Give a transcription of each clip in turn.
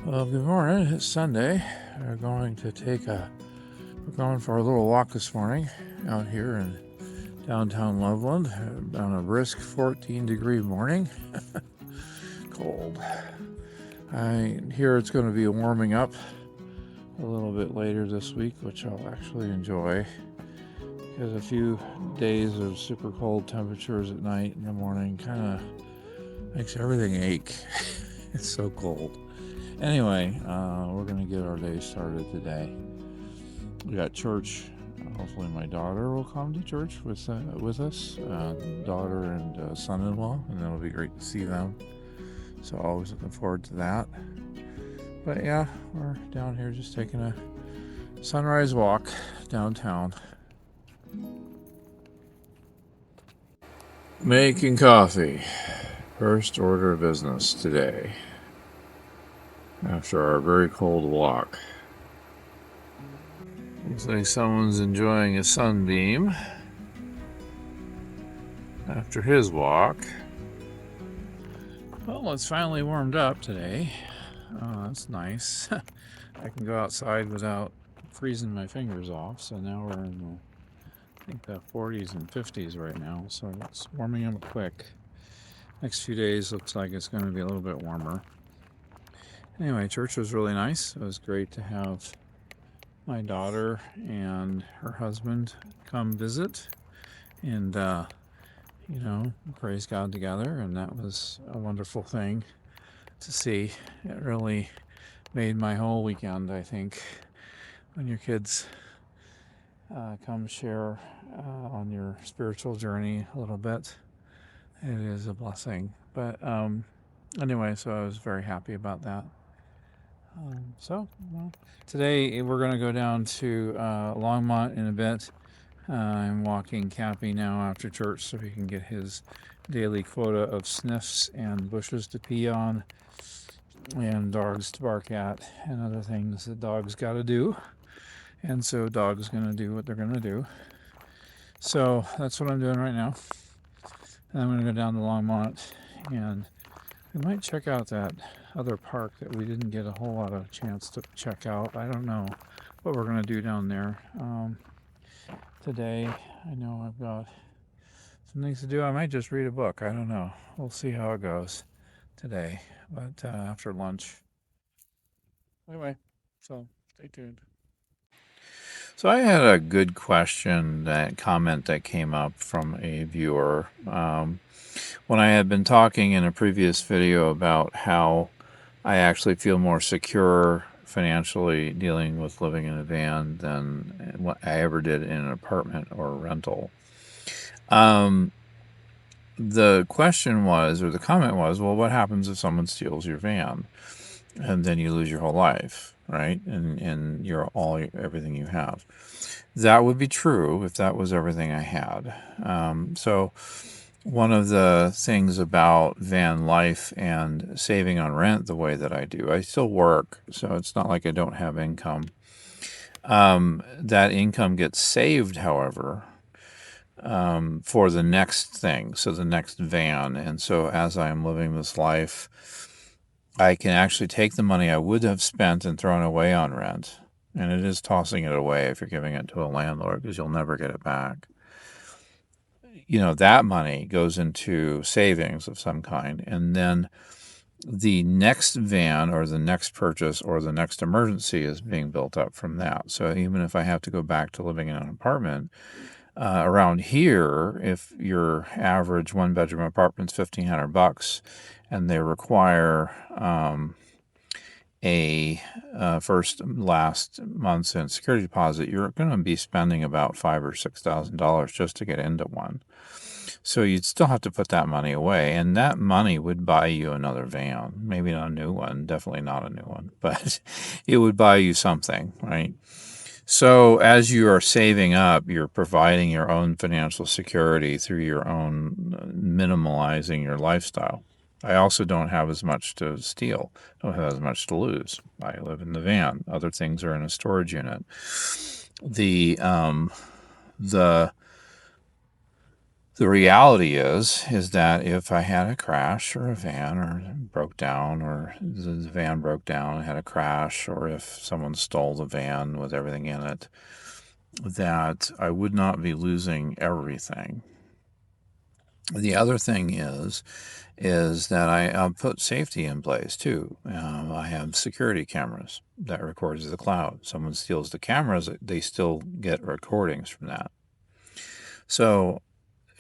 Well, good morning. It's Sunday. We're going for a little walk this morning out here in downtown Loveland on a brisk 14-degree morning. Cold. I hear it's going to be warming up a little bit later this week, which I'll actually enjoy because a few days of super cold temperatures at night and in the morning kind of makes everything ache. It's so cold. Anyway, we're going to get our day started today. We got church. Hopefully my daughter will come to church with us, daughter and son-in-law, and it'll be great to see them. So always looking forward to that. But yeah, we're down here just taking a sunrise walk downtown. Making coffee. First order of business today after our very cold walk. Looks like someone's enjoying a sunbeam after his walk. Well, it's finally warmed up today. Oh, that's nice. I can go outside without freezing my fingers off. So now we're in the 40s and 50s right now. So it's warming up quick. Next few days looks like it's going to be a little bit warmer. Anyway, church was really nice. It was great to have my daughter and her husband come visit and praise God together, and that was a wonderful thing to see. It really made my whole weekend, I think, when your kids come share on your spiritual journey a little bit. It is a blessing. But anyway, so I was very happy about that. Today we're going to go down to Longmont in a bit. I'm walking Cappy now after church so he can get his daily quota of sniffs and bushes to pee on and dogs to bark at and other things that dogs got to do. And so dogs going to do what they're going to do. So that's what I'm doing right now. And I'm going to go down to Longmont and we might check out that other park that we didn't get a whole lot of chance to check out. I don't know what we're going to do down there today. I know I've got some things to do. I might just read a book. I don't know. We'll see how it goes today, but after lunch. Anyway, so stay tuned. So I had a good comment that came up from a viewer. When I had been talking in a previous video about how I actually feel more secure financially dealing with living in a van than what I ever did in an apartment or a rental. The question was, or the comment was, well, what happens if someone steals your van and then you lose your whole life, right? And everything you have. That would be true if that was everything I had. So one of the things about Vanlife and saving on rent the way that I do, I still work, so it's not like I don't have income. That income gets saved, however, for the next thing, so the next van. And so as I'm living this life, I can actually take the money I would have spent and thrown away on rent, and it is tossing it away if you're giving it to a landlord because you'll never get it back. That money goes into savings of some kind, and then the next van or the next purchase or the next emergency is being built up from that. So even if I have to go back to living in an apartment, around here, if your average one-bedroom apartment's $1,500 and they require a last month's insecurity deposit, you're going to be spending about $5,000 or $6,000 just to get into one. So you'd still have to put that money away, and that money would buy you another van. Maybe not a new one, definitely not a new one, but it would buy you something, right? So as you are saving up, you're providing your own financial security through your own minimalizing your lifestyle. I also don't have as much to steal. I don't have as much to lose. I live in the van. Other things are in a storage unit. The The reality is that if I had a crash or a van or broke down, or the van broke down and had a crash, or if someone stole the van with everything in it, that I would not be losing everything. The other thing is that I put safety in place too. I have security cameras that records the cloud. Someone steals the cameras, they still get recordings from that. So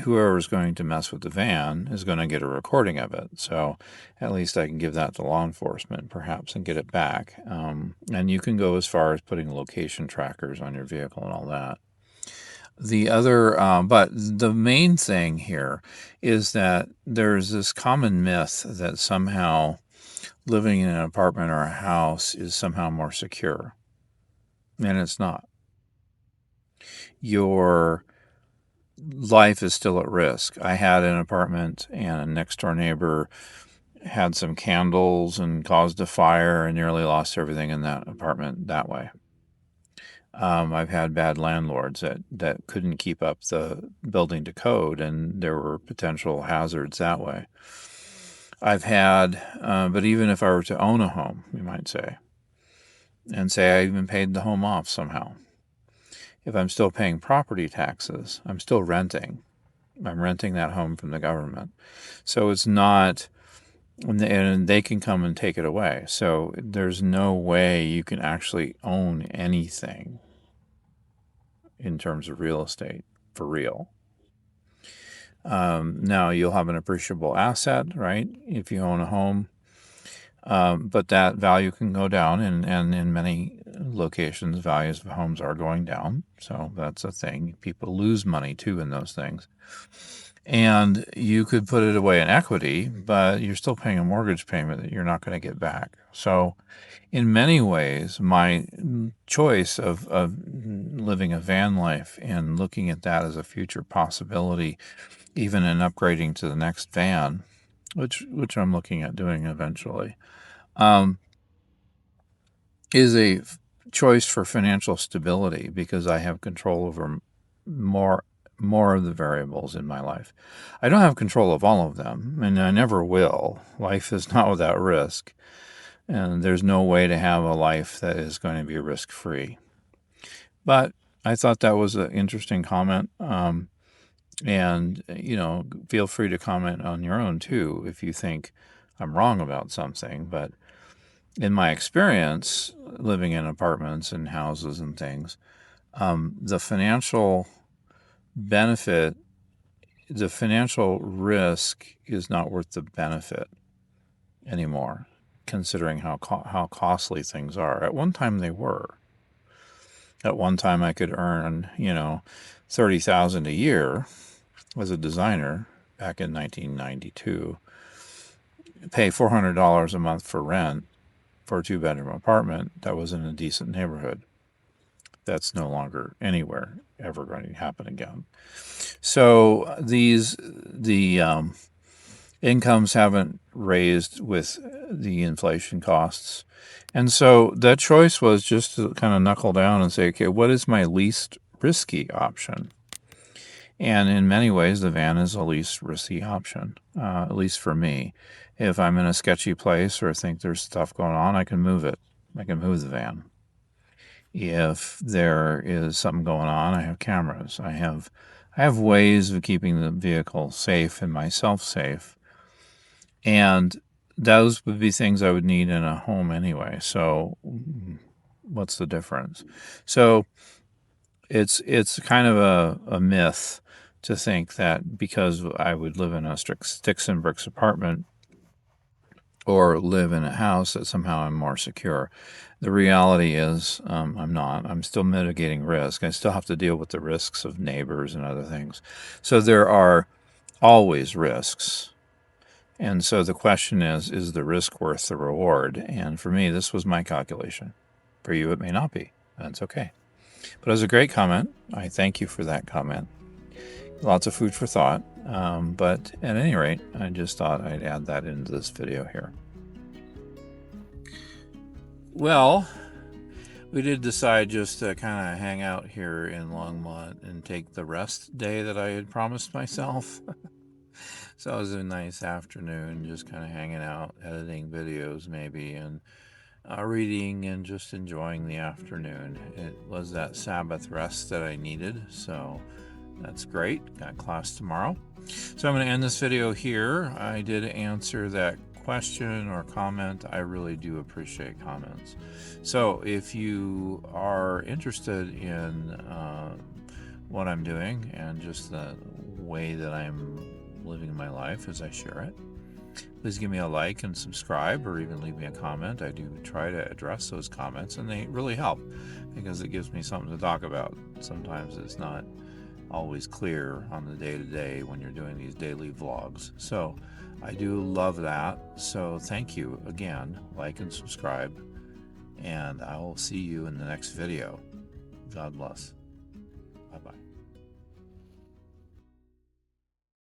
whoever's going to mess with the van is going to get a recording of it. So at least I can give that to law enforcement perhaps and get it back. And you can go as far as putting location trackers on your vehicle and all that. The other, but the main thing here is that there's this common myth that somehow living in an apartment or a house is somehow more secure. And it's not. Your life is still at risk. I had an apartment, and a next door neighbor had some candles and caused a fire and nearly lost everything in that apartment that way. I've had bad landlords that couldn't keep up the building to code, and there were potential hazards that way. I've had, but even if I were to own a home, you might say, and say I even paid the home off somehow, if I'm still paying property taxes, I'm still renting. I'm renting that home from the government. So it's not, and they can come and take it away. So there's no way you can actually own anything in terms of real estate for real. Now you'll have an appreciable asset, right? If you own a home, but that value can go down, and in many locations, values of homes are going down. So that's a thing. People lose money too in those things. And you could put it away in equity, but you're still paying a mortgage payment that you're not going to get back. So in many ways, my choice of living a van life and looking at that as a future possibility, even in upgrading to the next van, which I'm looking at doing eventually, is a choice for financial stability, because I have control over more of the variables in my life. I don't have control of all of them, and I never will. Life is not without risk, and there's no way to have a life that is going to be risk-free. But I thought that was an interesting comment. And, feel free to comment on your own too if you think I'm wrong about something. But in my experience, living in apartments and houses and things, the financial benefit, the financial risk is not worth the benefit anymore, considering how costly things are. At one time they were. At one time I could earn, $30,000 a year as a designer back in 1992, pay $400 a month for rent for a 2-bedroom apartment that was in a decent neighborhood. That's no longer anywhere ever going to happen again. So the incomes haven't raised with the inflation costs. And so that choice was just to kind of knuckle down and say, okay, what is my least risky option? And in many ways, the van is the least risky option, at least for me. If I'm in a sketchy place or think there's stuff going on, I can move it. I can move the van. If there is something going on, I have cameras. I have ways of keeping the vehicle safe and myself safe. And those would be things I would need in a home anyway. So what's the difference? So it's kind of a myth to think that because I would live in a sticks and bricks apartment or live in a house that somehow I'm more secure. The reality is I'm not. I'm still mitigating risk. I still have to deal with the risks of neighbors and other things. So there are always risks. And so the question is the risk worth the reward? And for me, this was my calculation. For you, it may not be. That's okay. But it was a great comment. I thank you for that comment. Lots of food for thought. But at any rate, I just thought I'd add that into this video here. Well, We did decide just to kind of hang out here in Longmont and take the rest day that I had promised myself. So it was a nice afternoon, just kind of hanging out, editing videos maybe, and reading and just enjoying the afternoon. It was that Sabbath rest that I needed, so that's great. Got class tomorrow. So I'm going to end this video here. I did answer that question or comment. I really do appreciate comments. So if you are interested in what I'm doing and just the way that I'm living my life as I share it, please give me a like and subscribe, or even leave me a comment. I do try to address those comments, and they really help because it gives me something to talk about. Sometimes it's not always clear on the day-to-day when you're doing these daily vlogs. So I do love that. So thank you again. Like and subscribe, and I will see you in the next video. God bless. Bye-bye.